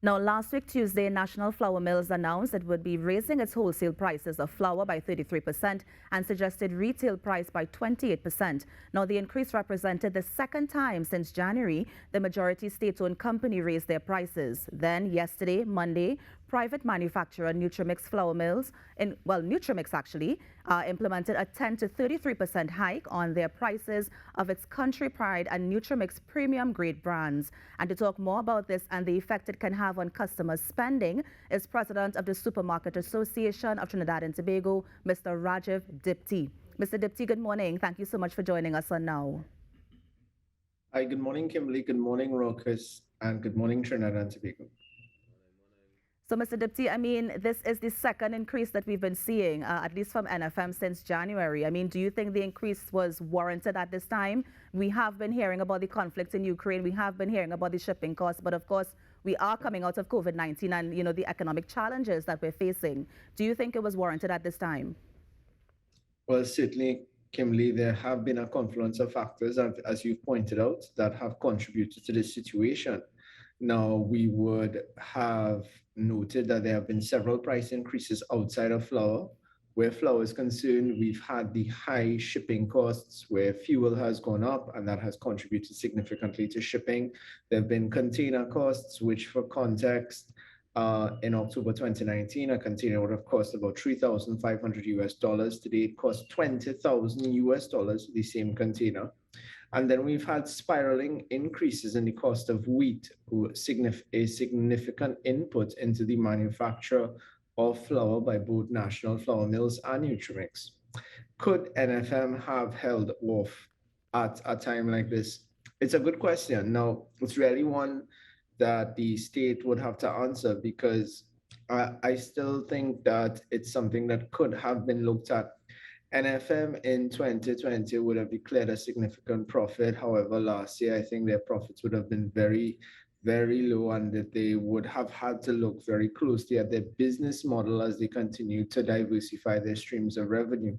Now, last week, Tuesday, National Flour Mills announced it would be raising its wholesale prices of flour by 33% and suggested retail price by 28%. Now, the increase represented the second time since January the majority state-owned company raised their prices. Then, yesterday, Monday, private manufacturer Nutrimix Flour Mills, Nutrimix actually, implemented a 10 to 33% hike on their prices of its Country Pride and Nutrimix premium grade brands. And to talk more about this and the effect it can have on customers' spending is President of the Supermarket Association of Trinidad and Tobago, Mr. Rajiv Diptee. Mr. Diptee, good morning. Thank you so much for joining us on Now. Hi, good morning, Kimberly. Good morning, Rocus, and good morning, Trinidad and Tobago. So, Mr. Diptee, I mean, this is the second increase that we've been seeing, at least from NFM since January. I mean, do you think the increase was warranted at this time? We have been hearing about the conflict in Ukraine. We have been hearing about the shipping costs. But of course, we are coming out of COVID-19 and, the economic challenges that we're facing. Do you think it was warranted at this time? Well, certainly, Kimberly, there have been a confluence of factors, as you've pointed out, that have contributed to this situation. Now, we would have noted that there have been several price increases outside of flour. Where flour is concerned, we've had the high shipping costs where fuel has gone up, and that has contributed significantly to shipping. There have been container costs, which, for context, in October 2019, a container would have cost about $3,500 US. Today, it costs $20,000 US, the same container. And then we've had spiraling increases in the cost of wheat, a significant input into the manufacture of flour by both National Flour Mills and Nutrimix. Could NFM have held off at a time like this? It's a good question. Now, it's really one that the state would have to answer, because I still think that it's something that could have been looked at. NFM in 2020 would have declared a significant profit. However, last year, I think their profits would have been very, very low, and that they would have had to look very closely at their business model as they continue to diversify their streams of revenue.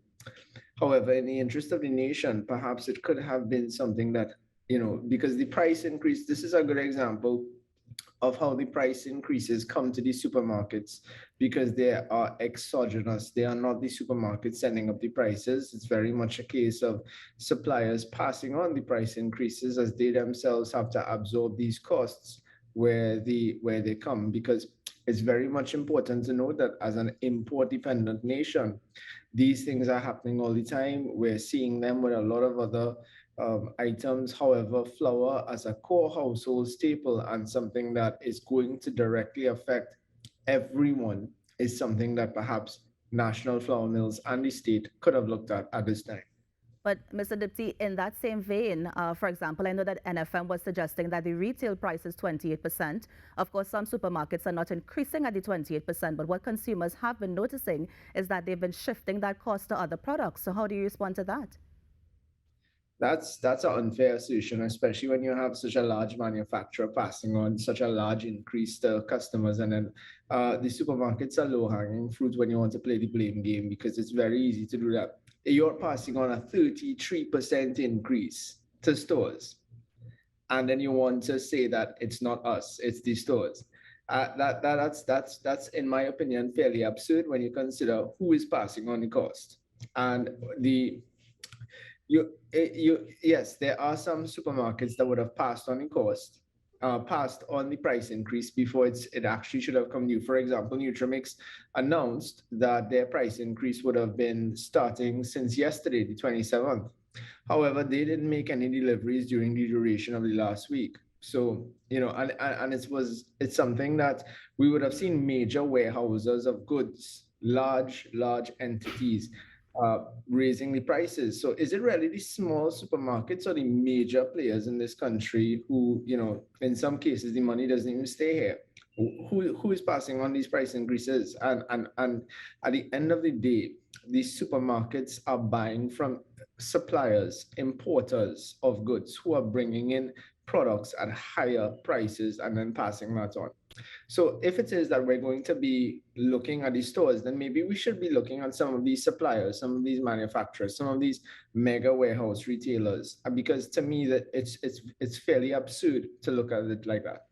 However, in the interest of the nation, perhaps it could have been something that, because the price increase, this is a good example of how the price increases come to the supermarkets, because they are exogenous. They are not the supermarkets sending up the prices. It's very much a case of suppliers passing on the price increases as they themselves have to absorb these costs where they come, because it's very much important to know that as an import-dependent nation, these things are happening all the time. We're seeing them with a lot of other items. However, flour as a core household staple and something that is going to directly affect everyone is something that perhaps National Flour Mills and the state could have looked at this time. But Mr. Diptee, in that same vein, for example, I know that NFM was suggesting that the retail price is 28%. Of course, some supermarkets are not increasing at the 28%, but what consumers have been noticing is that they've been shifting that cost to other products. So how do you respond to that? That's an unfair assertion, especially when you have such a large manufacturer passing on such a large increase to customers. And then the supermarkets are low-hanging fruit when you want to play the blame game, because it's very easy to do that. You're passing on a 33% increase to stores, and then you want to say that it's not us, it's the stores. That's in my opinion fairly absurd when you consider who is passing on the cost. And yes, there are some supermarkets that would have passed on the cost, passed on the price increase before it actually should have come due. For example, Nutrimix announced that their price increase would have been starting since yesterday, the 27th. However, they didn't make any deliveries during the duration of the last week. So, and it's something that we would have seen major warehouses of goods, large entities, raising the prices. So is it really the small supermarkets or the major players in this country who, in some cases, the money doesn't even stay here? Who is passing on these price increases? And at the end of the day, these supermarkets are buying from suppliers, importers of goods who are bringing in products at higher prices and then passing that on. So if it is that we're going to be looking at these stores, then maybe we should be looking at some of these suppliers, some of these manufacturers, some of these mega warehouse retailers, because to me that it's fairly absurd to look at it like that.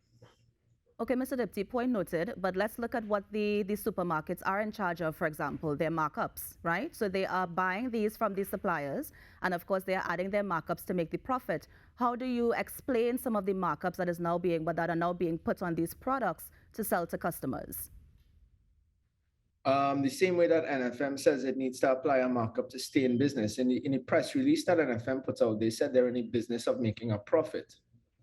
Okay, Mr. Diptee, point noted, but let's look at what the supermarkets are in charge of, for example, their markups, right? So they are buying these from the suppliers, and of course, they are adding their markups to make the profit. How do you explain some of the markups that are now being put on these products to sell to customers? The same way that NFM says it needs to apply a markup to stay in business. In the press release that NFM put out, they said they're in the business of making a profit.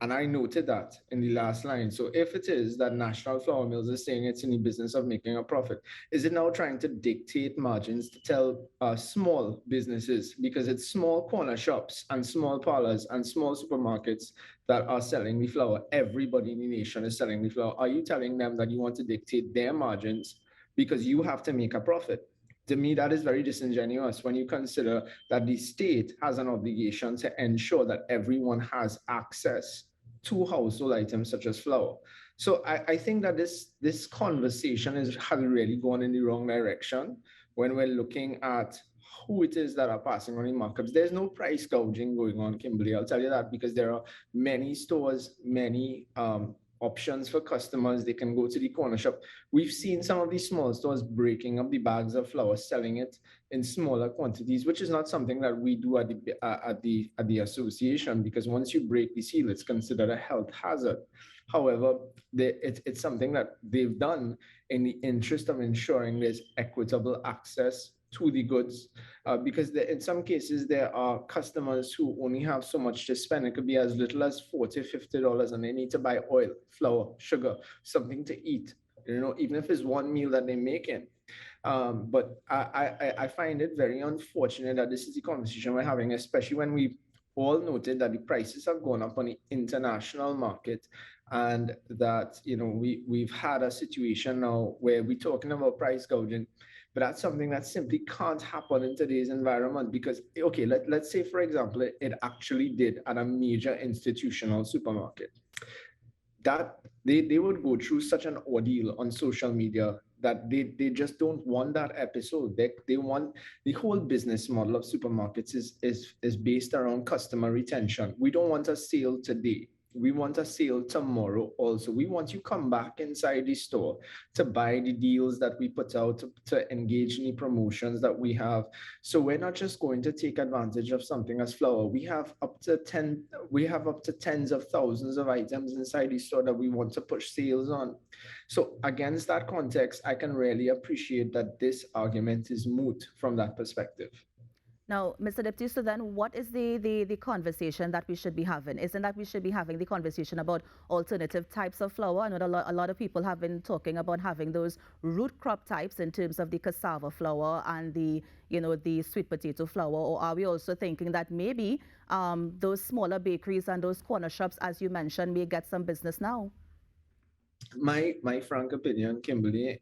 And I noted that in the last line. So if it is that National Flour Mills is saying it's in the business of making a profit, is it now trying to dictate margins to tell small businesses, because it's small corner shops and small parlors and small supermarkets that are selling the flour? Everybody in the nation is selling the flour. Are you telling them that you want to dictate their margins because you have to make a profit? To me, that is very disingenuous when you consider that the state has an obligation to ensure that everyone has access to household items such as flour. So I think that this conversation has really gone in the wrong direction when we're looking at who it is that are passing on the markups. There's no price gouging going on, Kimberly. I'll tell you that, because there are many stores, many options for customers. They can go to the corner shop. We've seen some of these small stores breaking up the bags of flour, selling it in smaller quantities, which is not something that we do at the association, because once you break the seal, it's considered a health hazard. However, it's something that they've done in the interest of ensuring there's equitable access to the goods, because in some cases there are customers who only have so much to spend. It could be as little as $40, $50, and they need to buy oil, flour, sugar, something to eat, even if it's one meal that they're making. But I find it very unfortunate that this is the conversation we're having, especially when we all noted that the prices have gone up on the international market, and that we've had a situation now where we're talking about price gouging. But that's something that simply can't happen in today's environment, because, okay, let's say, for example, it actually did at a major institutional supermarket, that they would go through such an ordeal on social media that they just don't want that episode. They want, the whole business model of supermarkets is based around customer retention. We don't want a sale today. We want a sale tomorrow also. We want you come back inside the store to buy the deals that we put out, to engage in the promotions that we have. So we're not just going to take advantage of something as flour. We have up to tens of thousands of items inside the store that we want to push sales on. So against that context, I can really appreciate that this argument is moot from that perspective. Now, Mr. Diptee, so then what is the conversation that we should be having? Isn't that we should be having the conversation about alternative types of flour? I know a lot of people have been talking about having those root crop types in terms of the cassava flour and the sweet potato flour. Or are we also thinking that maybe those smaller bakeries and those corner shops, as you mentioned, may get some business now? My frank opinion, Kimberly,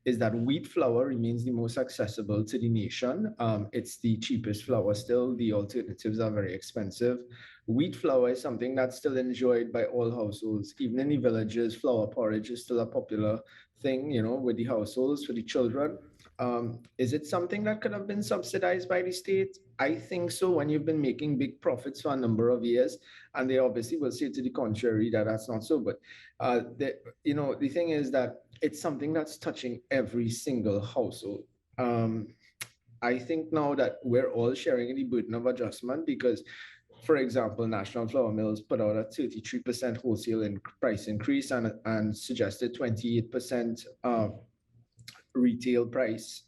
is that wheat flour remains the most accessible to the nation. It's the cheapest flour still. The alternatives are very expensive. Wheat flour is something that's still enjoyed by all households. Even in the villages, flour porridge is still a popular thing, with the households, for the children. Is it something that could have been subsidized by the state? I think so, when you've been making big profits for a number of years, and they obviously will say to the contrary that that's not so. But the thing is that it's something that's touching every single household. I think now that we're all sharing in the burden of adjustment, because, for example, National Flour Mills put out a 33% wholesale price increase, and suggested 28% retail price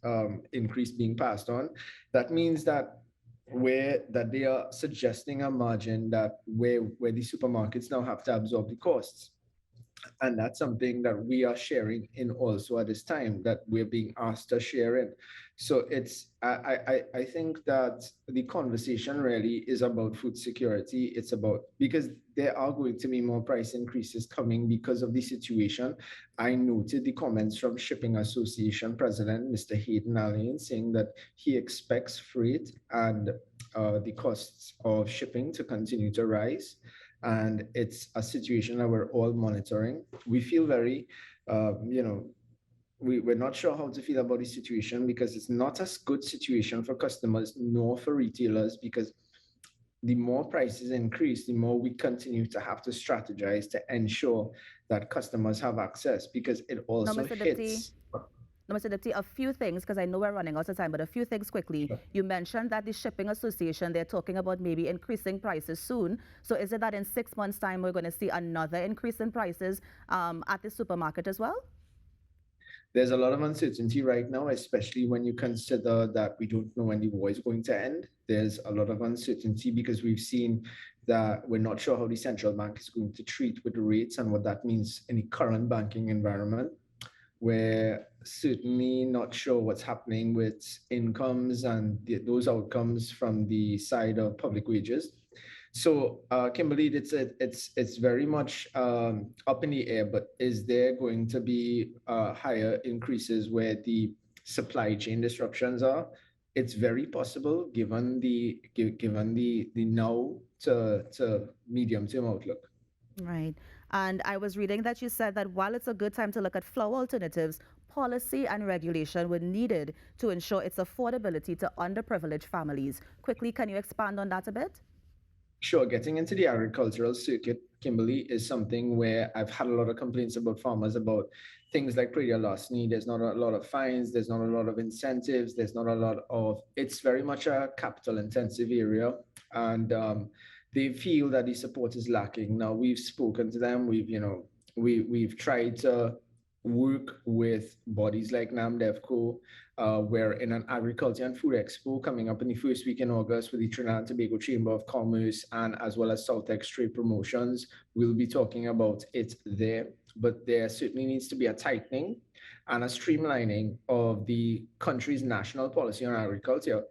increase being passed on. That means that they are suggesting a margin that where the supermarkets now have to absorb the costs. And that's something that we are sharing in also at this time, that we're being asked to share in. So I think that the conversation really is about food security. It's about, because there are going to be more price increases coming because of the situation. I noted the comments from Shipping Association President Mr. Hayden Allen saying that he expects freight and the costs of shipping to continue to rise. And it's a situation that we're all monitoring. We feel very, we're not sure how to feel about the situation, because it's not a good situation for customers nor for retailers, because the more prices increase, the more we continue to have to strategize to ensure that customers have access because it Now, also Mr. Diptee, hits. now, Mr. Diptee, a few things, because I know we're running out of time, but a few things quickly. You mentioned that the Shipping Association, they're talking about maybe increasing prices soon. So is it that in 6 months' time, we're going to see another increase in prices at the supermarket as well? There's a lot of uncertainty right now, especially when you consider that we don't know when the war is going to end. There's a lot of uncertainty because we've seen that we're not sure how the central bank is going to treat with the rates and what that means in the current banking environment. We're certainly not sure what's happening with incomes and those outcomes from the side of public wages. So, Kimberly, it's very much up in the air. But is there going to be higher increases where the supply chain disruptions are? It's very possible given the now to medium term outlook. Right. And I was reading that you said that while it's a good time to look at flour alternatives, policy and regulation were needed to ensure its affordability to underprivileged families. Quickly, can you expand on that a bit? Sure, getting into the agricultural circuit, Kimberly, is something where I've had a lot of complaints about farmers about things like predial larceny. There's not a lot of fines, there's not a lot of incentives, there's not a lot of, it's very much a capital intensive area. And they feel that the support is lacking. Now, we've spoken to them, we've tried to work with bodies like NAMDEVCO. We're in an agriculture and food expo coming up in the first week in August with the Trinidad and Tobago Chamber of Commerce and as well as Southex Trade Promotions. We'll be talking about it there, but there certainly needs to be a tightening and a streamlining of the country's national policy on agriculture,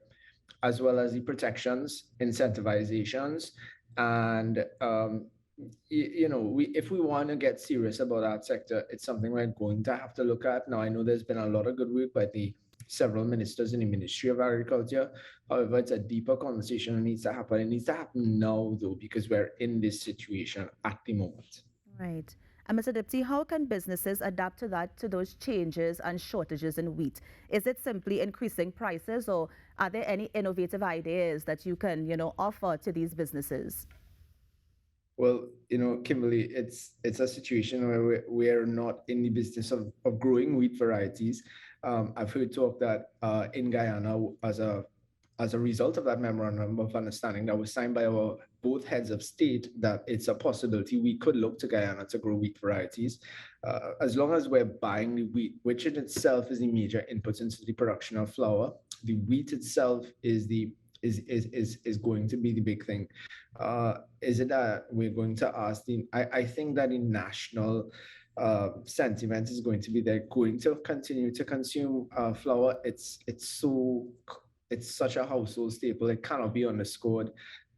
as well as the protections, incentivizations, and if we want to get serious about that sector, it's something we're going to have to look at. Now, I know there's been a lot of good work by the several ministers in the Ministry of Agriculture. However, it's a deeper conversation that needs to happen. It needs to happen now, though, because we're in this situation at the moment. Right. And Mr. Diptee, how can businesses adapt to that, to those changes and shortages in wheat? Is it simply increasing prices, or are there any innovative ideas that you can, offer to these businesses? Well, Kimberly, it's a situation where we're not in the business of growing wheat varieties. I've heard talk that in Guyana, as a result of that memorandum of understanding that was signed by our both heads of state, that it's a possibility we could look to Guyana to grow wheat varieties, as long as we're buying the wheat, which in itself is the major input into the production of flour. The wheat itself is going to be the big thing. Is it that we're going to ask I think that the national sentiment is going to be they're going to continue to consume flour. It's such a household staple. It cannot be underscored.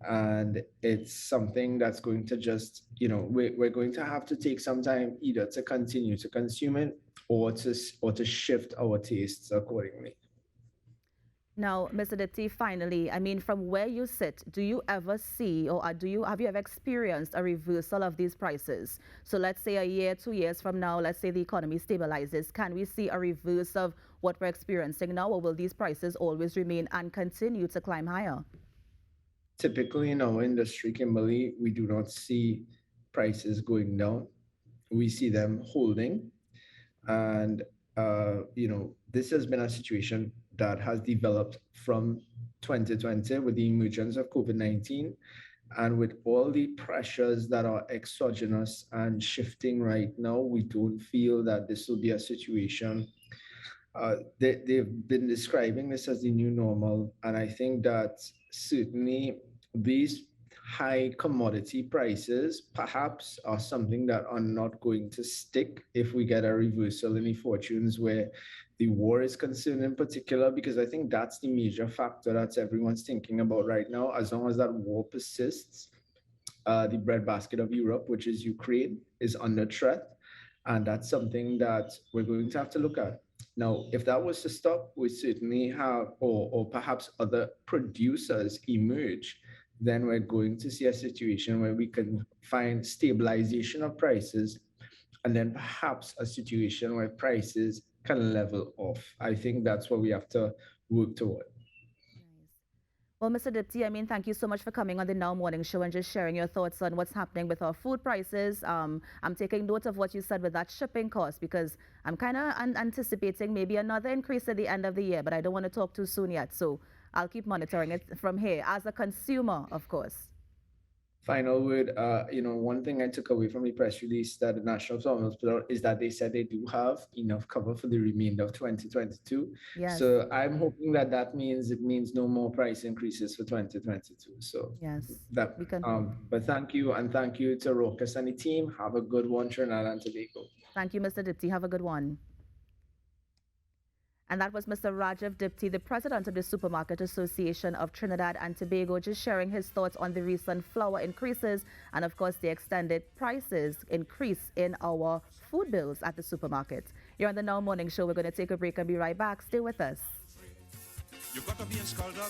And it's something that's going to just, we're going to have to take some time either to continue to consume it or to shift our tastes accordingly. Now, Mr. Diptee, finally, I mean, from where you sit, do you ever see, or have you ever experienced a reversal of these prices? So let's say a year, 2 years from now, let's say the economy stabilizes. Can we see a reverse of what we're experiencing now, or will these prices always remain and continue to climb higher? Typically in our industry, Kimberly, we do not see prices going down. We see them holding. And, this has been a situation that has developed from 2020 with the emergence of COVID-19 and with all the pressures that are exogenous and shifting right now. We don't feel that this will be a situation. They've been describing this as the new normal. And I think that certainly these high commodity prices perhaps are something that are not going to stick if we get a reversal in the fortunes where the war is concerned in particular, because I think that's the major factor that everyone's thinking about right now. As long as that war persists, the breadbasket of Europe, which is Ukraine, is under threat. And that's something that we're going to have to look at. Now, if that was to stop, we certainly have, or perhaps other producers emerge, then we're going to see a situation where we can find stabilization of prices and then perhaps a situation where prices can level off. I think that's what we have to work toward. Nice. Well, Mr. Diptee, I mean, thank you so much for coming on the Now Morning Show and just sharing your thoughts on what's happening with our food prices. I'm taking note of what you said with that shipping cost because I'm kind of anticipating maybe another increase at the end of the year, but I don't want to talk too soon yet. So I'll keep monitoring it from here as a consumer, of course. Final word, one thing I took away from the press release that the National Farmers put out is that they said they do have enough cover for the remainder of 2022. Yes, So I'm hoping that it means no more price increases for 2022. So yes, that, we can. but thank you, and thank you to Rokas and the team. Have a good one, Trinidad and Tobago. Thank you, Mr. Diptee. Have a good one. And that was Mr. Rajiv Diptee, the president of the Supermarket Association of Trinidad and Tobago, just sharing his thoughts on the recent flour increases and, of course, the extended prices increase in our food bills at the supermarket. You're on the Now Morning Show. We're going to take a break and be right back. Stay with us. You've got to be in Skuldug.